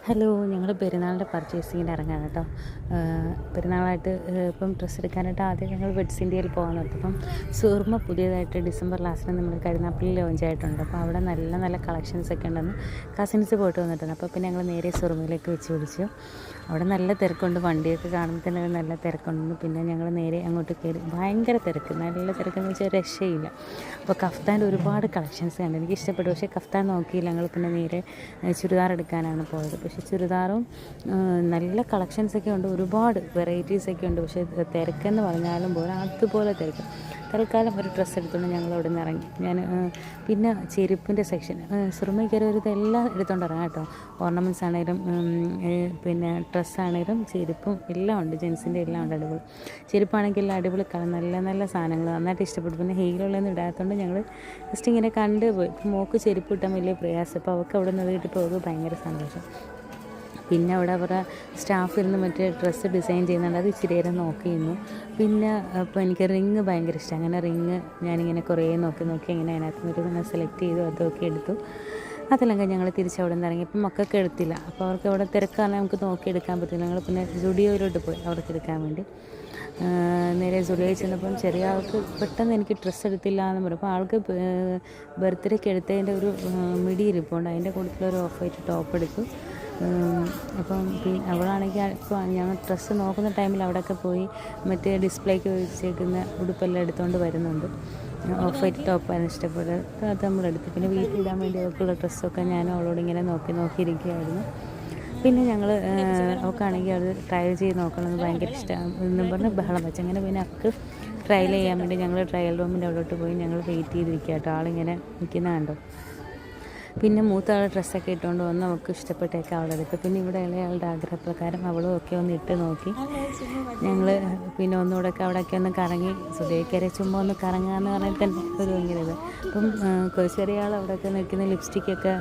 Hello, ഞങ്ങൾ പെരുന്നാളിൻ്റെ പർച്ചേസിങ്ങിന് ഇറങ്ങാണ് കേട്ടോ. പെരുന്നാളായിട്ട് ഇപ്പം ഡ്രസ്സ് എടുക്കാനായിട്ട് ആദ്യം ഞങ്ങൾ വെഡ്സ് ഇന്ത്യയിൽ പോകാൻ നോക്കി. അപ്പം സൂർമ പുതിയതായിട്ട് ഡിസംബർ ലാസ്റ്റിന് നമ്മൾ കരുനാപ്പള്ളി ലോഞ്ച് ആയിട്ടുണ്ട്. അപ്പോൾ അവിടെ നല്ല നല്ല കളക്ഷൻസ് ഒക്കെ ഉണ്ടെന്ന് കസിൻസ് പോയിട്ട് വന്നിട്ടുണ്ട്. അപ്പോൾ പിന്നെ ഞങ്ങൾ നേരെ സുറുമയിലേക്ക് വെച്ച് പിടിച്ചു. അവിടെ നല്ല തിരക്കുണ്ട്, വണ്ടിയൊക്കെ കാണുമ്പോൾ തന്നെ നല്ല തിരക്കുണ്ടെന്ന്. പിന്നെ ഞങ്ങൾ നേരെ അങ്ങോട്ട് കയറി. ഭയങ്കര തിരക്ക്, നല്ല തിരക്കെന്ന് വെച്ചാൽ രക്ഷയില്ല. അപ്പോൾ കഫ്താൻ്റെ ഒരുപാട് കളക്ഷൻസ് കണ്ടു, എനിക്ക് ഇഷ്ടപ്പെട്ടു. പക്ഷേ കഫ്താൻ നോക്കിയില്ല, ഞങ്ങൾ പിന്നെ നേരെ ചുരിദാർ എടുക്കാനാണ് പോയത്. പക്ഷേ ചുരിദാറും നല്ല കളക്ഷൻസൊക്കെ ഉണ്ട്, ഒരുപാട് വെറൈറ്റീസൊക്കെ ഉണ്ട്. പക്ഷേ തിരക്കെന്ന് പറഞ്ഞാലും പോലെ അതുപോലെ തിരക്ക്. തൽക്കാലം ഒരു ഡ്രസ്സ് എടുത്തുകൊണ്ട് ഞങ്ങൾ അവിടെ നിന്ന് ഇറങ്ങി. പിന്നെ ചെരുപ്പിൻ്റെ സെക്ഷൻ സുറുമയിൽ കയറി ഒരു ഇതെല്ലാം എടുത്തുകൊണ്ട് ഇറങ്ങാം കേട്ടോ. ഓർണമെൻറ്റ്സ് ആണെങ്കിലും പിന്നെ ഡ്രസ്സാണെങ്കിലും ചെരുപ്പും എല്ലാം ഉണ്ട്, ജെൻസിൻ്റെ എല്ലാം ഉണ്ട്. അടിപൊളി ചെരുപ്പാണെങ്കിൽ എല്ലാം അടിപൊളി നല്ല നല്ല സാധനങ്ങൾ നന്നായിട്ട് ഇഷ്ടപ്പെട്ടു. പിന്നെ ഹീലുള്ളതൊന്നും ഇടാത്തതുകൊണ്ട് ഞങ്ങൾ ജസ്റ്റ് ഇങ്ങനെ കണ്ടുപോയി. ഇപ്പം മോൾക്ക് ചെരുപ്പ് കിട്ടാൻ വലിയ പ്രയാസം. അപ്പോൾ അവൾക്ക് അവിടെ നിന്ന് കിട്ടിയപ്പോൾ അവർക്ക് ഭയങ്കര സന്തോഷം. പിന്നെ അവിടെ അവരുടെ സ്റ്റാഫ് ഇരുന്ന് മറ്റേ ഡ്രസ്സ് ഡിസൈൻ ചെയ്യുന്നുണ്ട്, അത് ഇച്ചിരി നേരം നോക്കിയിരുന്നു. പിന്നെ അപ്പോൾ എനിക്ക് റിങ് ഭയങ്കര ഇഷ്ടം. അങ്ങനെ റിങ് ഞാനിങ്ങനെ കുറേ നോക്കി ഇങ്ങനെ അതിനകത്ത് നിന്നൊരു ഇങ്ങനെ സെലക്ട് ചെയ്തു, അതൊക്കെ എടുത്തു. അതെല്ലാം കഴിഞ്ഞ് ഞങ്ങൾ തിരിച്ചവിടെ നിന്ന് ഇറങ്ങി. അപ്പം മക്കൾക്ക് എടുത്തില്ല, അപ്പോൾ അവർക്ക് അവിടെ തിരക്കാണ്, നമുക്ക് നോക്കിയെടുക്കാൻ പറ്റില്ല. ഞങ്ങൾ പിന്നെ സ്റ്റുഡിയോയിലോട്ട് പോയി അവർക്ക് എടുക്കാൻ വേണ്ടി. നേരെ സ്റ്റുഡിയോയിൽ ചെന്നപ്പം ചെറിയ ആൾക്ക് പെട്ടെന്ന് എനിക്ക് ഡ്രസ്സ് എടുത്തില്ല എന്ന് പറയും. അപ്പോൾ ആൾക്ക് ബർത്ത്ഡേക്ക് എടുത്തതിൻ്റെ ഒരു മിടി ഇരിപ്പുണ്ട്, അതിൻ്റെ കൂട്ടത്തിലൊരു ഓഫ് വൈറ്റ് ടോപ്പ് എടുത്തു. അപ്പം അവളാണെങ്കിൽ ഇപ്പോൾ ഞങ്ങൾ ഡ്രസ്സ് നോക്കുന്ന ടൈമിൽ അവിടെയൊക്കെ പോയി മറ്റേ ഡിസ്പ്ലേക്ക് വെച്ചേക്കുന്ന ഉടുപ്പെല്ലാം എടുത്തുകൊണ്ട് വരുന്നുണ്ട്. ഓഫ് വൈറ്റ് ടോപ്പായിരുന്നു ഇഷ്ടപ്പെട്ടത്, അത് നമ്മളെടുത്തു. പിന്നെ വീട്ടിലിടാൻ വേണ്ടി അവൾക്കുള്ള ഡ്രസ്സൊക്കെ ഞാനും അവളോട് ഇങ്ങനെ നോക്കിയിരിക്കുകയായിരുന്നു. പിന്നെ ഞങ്ങൾ അവൾക്കാണെങ്കിൽ അത് ട്രയൽ ചെയ്ത് നോക്കണമെന്ന് ഭയങ്കര ഇഷ്ടമാണ് എന്നും പറഞ്ഞ് ബഹളം വെച്ച്. അങ്ങനെ പിന്നെ അവൾക്ക് ട്രയൽ ചെയ്യാൻ വേണ്ടി ഞങ്ങൾ ട്രയൽ റൂമിൻ്റെ അവിടോട്ട് പോയി ഞങ്ങൾ വെയിറ്റ് ചെയ്തിരിക്കുക കേട്ടോ. ആളിങ്ങനെ നിൽക്കുന്ന കണ്ടോ. പിന്നെ മൂത്ത ആൾ ഡ്രസ്സൊക്കെ ഇട്ടുകൊണ്ട് വന്ന് അവൾക്ക് ഇഷ്ടപ്പെട്ടൊക്കെ അവളെടുത്ത്. പിന്നെ ഇവിടെ ഇളയാളുടെ ആഗ്രഹപ്രകാരം അവളും ഒക്കെ ഒന്ന് ഇട്ട് നോക്കി. ഞങ്ങൾ പിന്നെ ഒന്നുകൂടെയൊക്കെ അവിടെയൊക്കെ ഒന്ന് കറങ്ങി. സുധേക്കരെ ചുമ്മാ ഒന്ന് കറങ്ങാമെന്ന് പറഞ്ഞിട്ട് തന്നെ ഒരു ഭയങ്കര ഇത്. അപ്പം ചെറിയ ആൾ അവിടെയൊക്കെ നിൽക്കുന്ന ലിപ്സ്റ്റിക്കൊക്കെ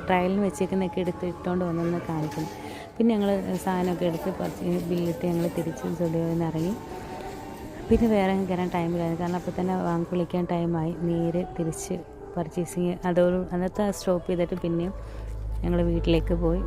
ട്രയലിന് വെച്ചേക്കുന്നൊക്കെ ഇട്ടുകൊണ്ട് വന്നെന്ന് കാണിക്കുന്നു. പിന്നെ ഞങ്ങൾ സാധനമൊക്കെ എടുത്ത് ബില്ലിട്ട് ഞങ്ങൾ തിരിച്ച് സ്റ്റുഡിയോയിൽ നിന്ന് ഇറങ്ങി. പിന്നെ വേറെ കയറാൻ ടൈമിലായിരുന്നു, കാരണം അപ്പോൾ തന്നെ വിളിക്കാൻ ടൈമായി. നേരെ തിരിച്ച് പർച്ചേസിങ് അന്നത്തെ സ്റ്റോപ്പ് ചെയ്തിട്ട് പിന്നെയും ഞങ്ങൾ വീട്ടിലേക്ക് പോയി.